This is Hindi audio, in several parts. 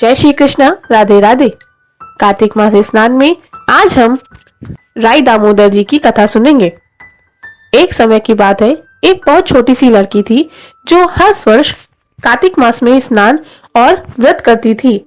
जय श्री कृष्णा, राधे राधे। कार्तिक मास स्नान में आज हम राई दामोदर जी की कथा सुनेंगे। एक समय की बात है, एक बहुत छोटी सी लड़की थी जो हर वर्ष कार्तिक मास में स्नान और व्रत करती थी।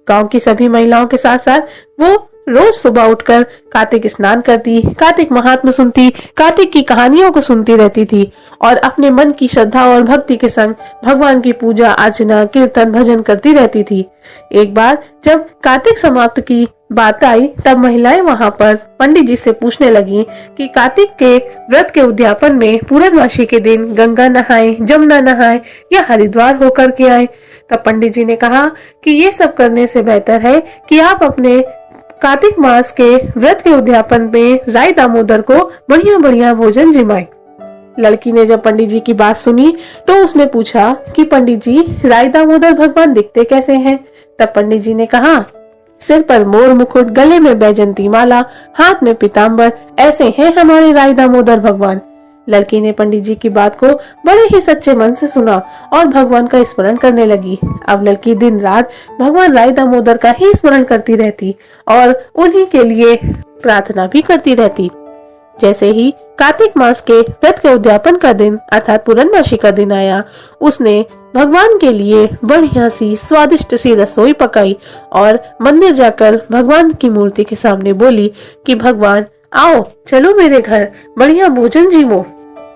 गांव की सभी महिलाओं के साथ साथ वो रोज सुबह उठकर कार्तिक स्नान करती, कार्तिक महात्म्य सुनती, कार्तिक की कहानियों को सुनती रहती थी और अपने मन की श्रद्धा और भक्ति के संग भगवान की पूजा अर्चना कीर्तन भजन करती रहती थी। एक बार जब कार्तिक समाप्त की बात आई तब महिलाएं वहां पर पंडित जी से पूछने लगी कि कार्तिक के व्रत के उद्यापन में पूर्णमासी के दिन गंगा नहाए, जमुना नहाए या हरिद्वार होकर के आए। तब पंडित जी ने कहा कि ये सब करने से बेहतर है कि आप अपने कार्तिक मास के व्रत के उद्यापन में राई दामोदर को बढ़िया बढ़िया भोजन जिमाए। लड़की ने जब पंडित जी की बात सुनी तो उसने पूछा कि पंडित जी, राई दामोदर भगवान दिखते कैसे हैं? तब पंडित जी ने कहा, सिर पर मोर मुकुट, गले में बैजंती माला, हाथ में पीताम्बर, ऐसे हैं हमारे राई दामोदर भगवान। लड़की ने पंडित जी की बात को बड़े ही सच्चे मन से सुना और भगवान का स्मरण करने लगी। अब लड़की दिन रात भगवान राई दामोदर का ही स्मरण करती रहती और उन्हीं के लिए प्रार्थना भी करती रहती। जैसे ही कार्तिक मास के व्रत के उद्यापन का दिन अर्थात पूर्णमासी का दिन आया, उसने भगवान के लिए बढ़िया सी स्वादिष्ट सी रसोई पकाई और मंदिर जाकर भगवान की मूर्ति के सामने बोली कि भगवान आओ, चलो मेरे घर, बढ़िया भोजन जीवो।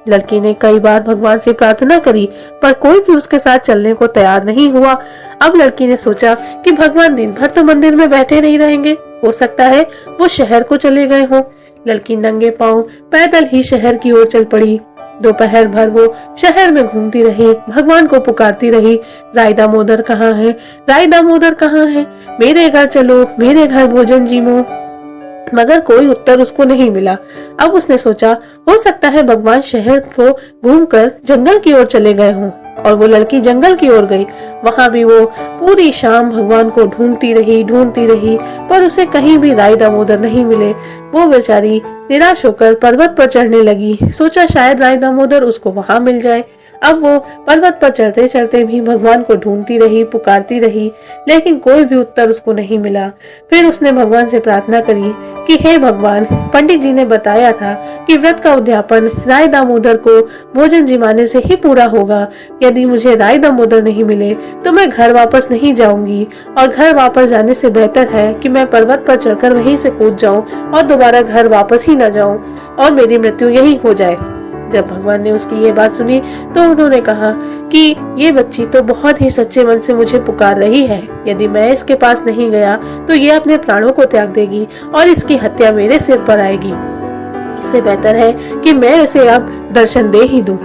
लड़की ने कई बार भगवान से प्रार्थना करी पर कोई भी उसके साथ चलने को तैयार नहीं हुआ। अब लड़की ने सोचा कि भगवान दिन भर तो मंदिर में बैठे नहीं रहेंगे, हो सकता है वो शहर को चले गए हों। लड़की नंगे पांव पैदल ही शहर की ओर चल पड़ी। दोपहर भर वो शहर में घूमती रही, भगवान को पुकारती रही, राई दामोदर कहाँ है, राई दामोदर कहाँ है, मेरे घर चलो, मेरे घर भोजन जीवो। मगर कोई उत्तर उसको नहीं मिला। अब उसने सोचा हो सकता है भगवान शहर को घूमकर जंगल की ओर चले गए हों और वो लड़की जंगल की ओर गई। वहां भी वो पूरी शाम भगवान को ढूंढती रही पर उसे कहीं भी राई दामोदर नहीं मिले। वो बेचारी निराश होकर पर्वत पर चढ़ने लगी। सोचा शायद राई दामोदर उसको वहां मिल जाए। अब वो पर्वत पर चढ़ते चढ़ते भी भगवान को ढूंढती रही, पुकारती रही, लेकिन कोई भी उत्तर उसको नहीं मिला। फिर उसने भगवान से प्रार्थना करी कि हे भगवान, पंडित जी ने बताया था कि व्रत का उद्यापन राई दामोदर को भोजन जिमाने से ही पूरा होगा। यदि मुझे राई दामोदर नहीं मिले तो मैं घर वापस नहीं जाऊंगी और घर वापस जाने से बेहतर है कि मैं पर्वत पर चढ़कर वहीं से कूद जाऊं और दोबारा घर वापस ही न जाऊं और मेरी मृत्यु यही हो जाए। जब भगवान ने उसकी ये बात सुनी तो उन्होंने कहा कि ये बच्ची तो बहुत ही सच्चे मन से मुझे पुकार रही है। यदि मैं इसके पास नहीं गया तो ये अपने प्राणों को त्याग देगी और इसकी हत्या मेरे सिर पर आएगी। इससे बेहतर है कि मैं उसे अब दर्शन दे ही दूं।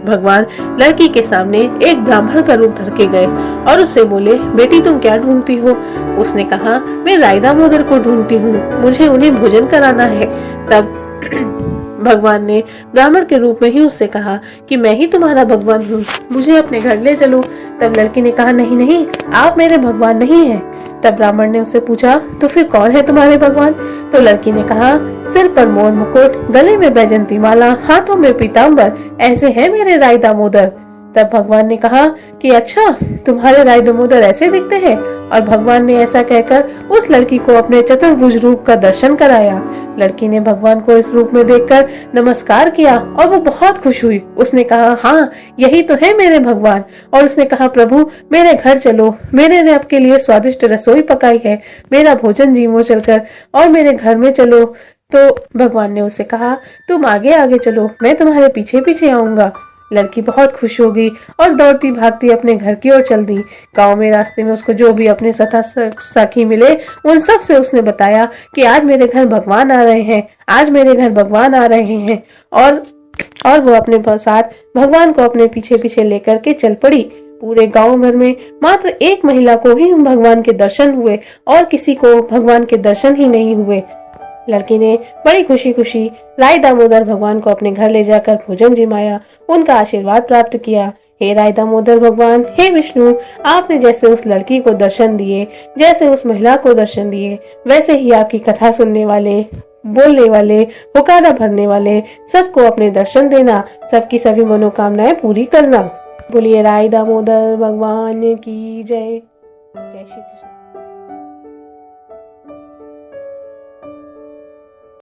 भगवान लड़की के सामने एक ब्राह्मण का रूप धर के गए और उससे बोले, बेटी तुम क्या ढूंढती हो? उसने कहा, मैं राई दामोदर को ढूंढती हूँ, मुझे उन्हें भोजन कराना है। तब भगवान ने ब्राह्मण के रूप में ही उससे कहा कि मैं ही तुम्हारा भगवान हूँ, मुझे अपने घर ले चलो। तब लड़की ने कहा, नहीं नहीं, आप मेरे भगवान नहीं हैं। तब ब्राह्मण ने उससे पूछा, तो फिर कौन है तुम्हारे भगवान? तो लड़की ने कहा, सिर पर मोर मुकुट, गले में बैजंती माला, हाथों में पीताम्बर, ऐसे हैं मेरे राई दामोदर। तब भगवान ने कहा कि अच्छा, तुम्हारे राई दामोदर ऐसे दिखते हैं। और भगवान ने ऐसा कहकर उस लड़की को अपने चतुर्भुज रूप का दर्शन कराया। लड़की ने भगवान को इस रूप में देखकर नमस्कार किया और वो बहुत खुश हुई। उसने कहा, हाँ यही तो है मेरे भगवान। और उसने कहा, प्रभु मेरे घर चलो, मैंने ने आपके लिए स्वादिष्ट रसोई पकाई है, मेरा भोजन जीवो चलकर और मेरे घर में चलो। तो भगवान ने उससे कहा, तुम आगे आगे चलो, मैं तुम्हारे पीछे पीछे आऊंगा। लड़की बहुत खुश हो गई और दौड़ती भागती अपने घर की ओर चल दी। गांव में रास्ते में उसको जो भी अपने सखी मिले उन सब से उसने बताया कि आज मेरे घर भगवान आ रहे हैं, आज मेरे घर भगवान आ रहे हैं। और वो अपने साथ भगवान को अपने पीछे पीछे लेकर के चल पड़ी। पूरे गांव भर में मात्र एक महिला को ही भगवान के दर्शन हुए और किसी को भगवान के दर्शन ही नहीं हुए। लड़की ने बड़ी खुशी खुशी राई दामोदर भगवान को अपने घर ले जाकर भोजन जिमाया, उनका आशीर्वाद प्राप्त किया। हे राई दामोदर भगवान, हे विष्णु, आपने जैसे उस लड़की को दर्शन दिए, जैसे उस महिला को दर्शन दिए, वैसे ही आपकी कथा सुनने वाले, बोलने वाले, पुकारा भरने वाले सबको अपने दर्शन देना, सबकी सभी मनोकामनाएं पूरी करना। बोलिए राई दामोदर भगवान की जय। जय श्री कृष्ण।